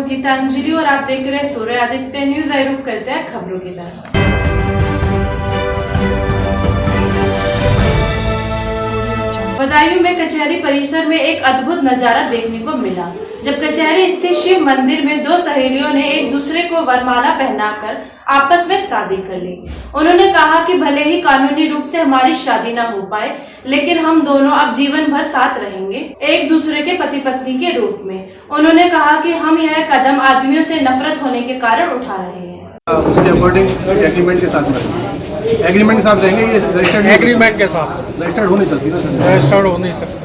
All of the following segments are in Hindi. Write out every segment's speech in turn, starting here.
गीतांजलि और आप देख रहे हैं सूर्य आदित्य न्यूज। रुक करते हैं खबरों की तरफ। बदायूं में कचहरी परिसर में एक अद्भुत नजारा देखने को मिला, जब कचहरी स्थित शिव मंदिर में दो सहेलियों ने एक दूसरे को वरमाला पहनाकर आपस में शादी कर ली। उन्होंने कहा कि भले ही कानूनी रूप से हमारी शादी न हो पाए, लेकिन हम दोनों अब जीवन भर साथ रहेंगे, एक दूसरे के पति पत्नी के रूप में। उन्होंने कहा कि हम यह कदम आदमियों से नफरत होने के कारण उठा रहे हैं। उसके अकॉर्डिंग एग्रीमेंट के साथ एग्रीमेंट के साथ रहेंगे। ये रजिस्टर्ड एग्रीमेंट के साथ रजिस्टर्ड हो नहीं सकती ना सर, रजिस्टर्ड हो नहीं सकता।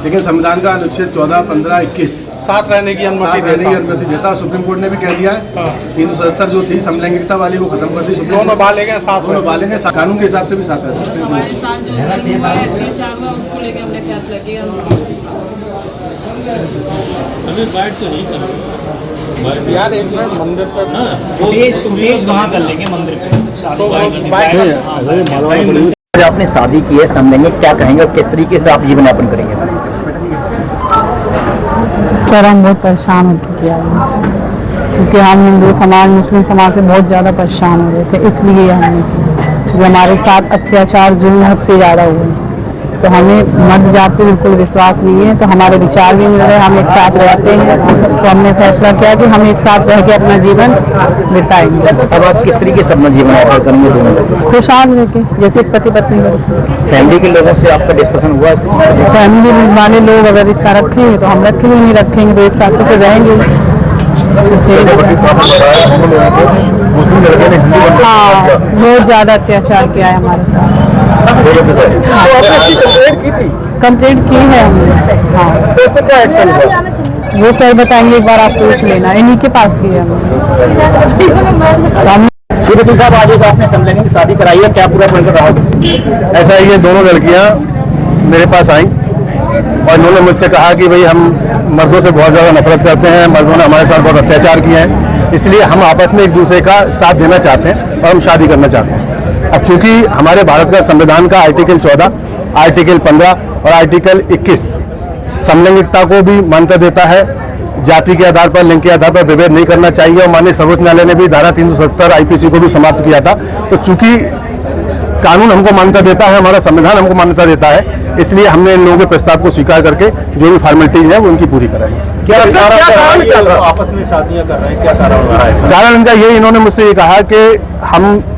लेकिन संविधान का अनुच्छेद 14, 15, 21 साथ रहने की अनुमति देता। सुप्रीम कोर्ट ने भी कह दिया है 377 जो थी समलैंगिकता वाली वो खत्म कर दी। दोनों बालेंगे साथ, दोनों बालेंगे कानून के हिसाब से भी साथ रह सकते हैं। यार एक मिनट मंदिर पर ना वहाँ कर लेंगे मंदिर पे। आपने शादी की है समझेंगे, क्या कहेंगे और किस तरीके से आप जीवन यापन करेंगे? सर हम बहुत परेशान हो चुके हैं, क्योंकि हम हिंदू समाज मुस्लिम समाज से बहुत ज़्यादा परेशान हो गए थे। इसलिए हमने हमारे साथ अत्याचार जुल्म हद से ज़्यादा हुए, तो हमें मर्द जात पे बिल्कुल विश्वास नहीं है। तो हमारे विचार भी मिल रहे, हम एक साथ रहते हैं, तो हमने फैसला किया कि हम एक साथ रह के अपना जीवन बिताएंगे। अब आप किस तरीके से अपना जीवन यापन करेंगे दोनों? खुशहाल रह के, जैसे पति पत्नी करते। फैमिली के लोगों से आपका डिस्कशन हुआ? फैमिली वाले लोग अगर रिश्ता रखेंगे तो हम रखेंगे, नहीं रखेंगे तो एक साथ तो फिर रहेंगे। हाँ, बहुत ज़्यादा अत्याचार किया है हमारे साथ। कंप्लेंट की है हमने। हाँ, वो सर बताएंगे, एक बार आप पूछ लेना, इन्हीं के पास की है हमने। साहब आज आपने समझेंगे कि शादी कराई है, क्या पूरा बनकर रहा? ऐसा ही है, दोनों लड़कियां मेरे पास आई और इन्होंने मुझसे कहा कि भाई हम मर्दों से बहुत ज़्यादा नफरत करते हैं, मर्दों ने हमारे साथ बहुत अत्याचार किए हैं, इसलिए हम आपस में एक दूसरे का साथ देना चाहते हैं और हम शादी करना चाहते हैं। अब चूंकि हमारे भारत का संविधान का आर्टिकल 14, आर्टिकल 15 और आर्टिकल 21 समलैंगिकता को भी मान्यता देता है। जाति के आधार पर, लिंग के आधार पर विभेद नहीं करना चाहिए और माननीय सर्वोच्च न्यायालय ने भी धारा 370 आईपीसी को भी समाप्त किया था। तो चूंकि कानून हमको मान्यता देता है, हमारा संविधान हमको मान्यता देता है, इसलिए हमने इन लोगों के प्रस्ताव को स्वीकार करके जो भी फॉर्मेलिटीज है वो उनकी पूरी कराएंगे। क्या आपस में शादियां कर रहे हैं, क्या कारण हो रहा है? कारण इनका ये, इन्होंने मुझसे ये कहा कि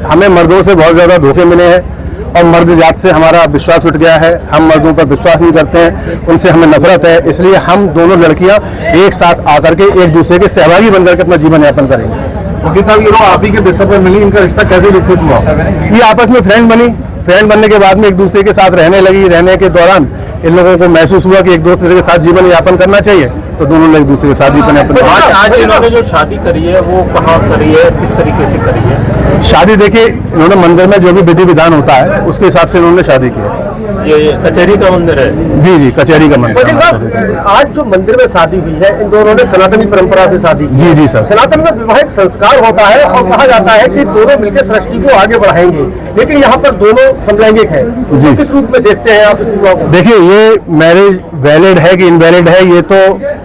हमें मर्दों से बहुत ज़्यादा धोखे मिले हैं और मर्द जात से हमारा विश्वास उठ गया है, हम मर्दों पर विश्वास नहीं करते हैं, उनसे हमें नफरत है, इसलिए हम दोनों लड़कियां एक साथ आकर के एक दूसरे के सहभागी बनकर के अपना जीवन यापन करेंगे। वकील साहब, ये लोग आप ही के बिस्तर पर मिली, इनका रिश्ता कैसे विकसित हुआ? ये आपस में फ्रेंड बनी, फ्रेंड बनने के बाद में एक दूसरे के साथ रहने लगी। रहने के दौरान इन लोगों को महसूस हुआ कि एक दूसरे के साथ जीवन यापन करना चाहिए, तो दोनों लोग एक दूसरे के साथ जीवन यापन। आज इन्होंने जो शादी करी है वो कहाँ करी है, किस तरीके से करी है? शादी देखिए, इन्होंने मंदिर में जो भी विधि विधान होता है उसके हिसाब से इन्होंने शादी की है। ये कचहरी का मंदिर है? जी जी, कचहरी का मंदिर। आज जो मंदिर में शादी हुई है, इन दोनों ने सनातनी परंपरा से शादी की। जी जी सर। सनातन में विवाहिक संस्कार होता है और कहा जाता है कि दोनों मिलकर सृष्टि को आगे बढ़ाएंगे, लेकिन यहाँ पर दोनों समलैंगिक हैं। जी, किस रूप में देखते हैं आप इस विवाह को? देखिए, ये मैरिज वैलिड है कि इनवैलिड है ये तो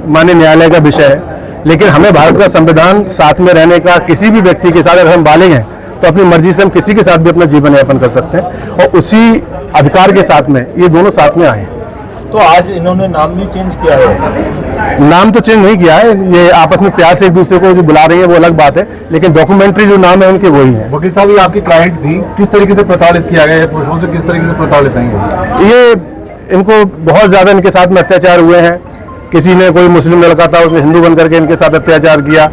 माननीय न्यायालय का विषय है, लेकिन हमें भारत का संविधान साथ में रहने का, किसी भी व्यक्ति के साथ अगर हम बालिग हैं तो अपनी मर्जी से हम किसी के साथ भी अपना जीवन यापन कर सकते हैं और उसी अधिकार के साथ में ये दोनों साथ में आए। तो आज इन्होंने नाम भी चेंज किया है? नाम तो चेंज नहीं किया है, ये आपस में प्यार से एक दूसरे को जो बुला रही है वो अलग बात है, लेकिन डॉक्यूमेंट्री जो नाम है उनके वही है। वकील साहब, ये आपकी क्लाइंट थी, किस तरीके से प्रताड़ित किया गया है? पुरुषों से किस तरीके से प्रताड़ित हैं? ये इनको बहुत ज्यादा इनके साथ में अत्याचार हुए हैं। किसी ने, कोई मुस्लिम लड़का था उसने हिंदू बनकर के इनके साथ अत्याचार किया,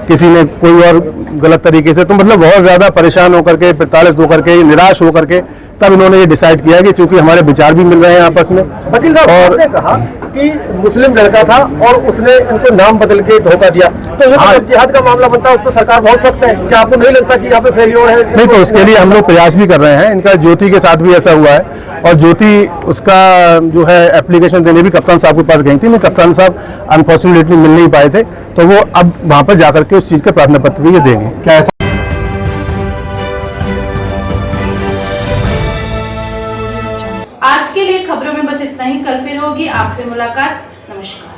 किसी ने कोई और गलत तरीके से, तो मतलब बहुत ज्यादा परेशान होकर के, प्रताड़ित होकर के, निराश होकर के तब इन्होंने ये डिसाइड किया कि चूंकि हमारे विचार भी मिल रहे हैं आपस में। वकील साहब, आपने कहा कि मुस्लिम लड़का था और उसने इनको नाम बदल के धोखा दिया, तो ये तो जिहाद का मामला बनता है, उस पर सरकार बहुत सख्त है। क्या आपको नहीं लगता कि यहाँ पे फेलियर है? नहीं, तो उसके लिए हम लोग प्रयास भी कर रहे हैं। इनका ज्योति के साथ भी ऐसा हुआ है और ज्योति उसका जो है एप्लीकेशन देने भी कप्तान साहब के पास गई थी, लेकिन कप्तान साहब अनफॉर्चुनेटली मिल नहीं पाए थे, तो वो अब वहां पर जाकर के उस चीज का प्रार्थना पत्र भी ये देंगे। क्या ऐसा? आज के लिए खबरों में बस इतना ही। कल फिर होगी आपसे मुलाकात। नमस्कार।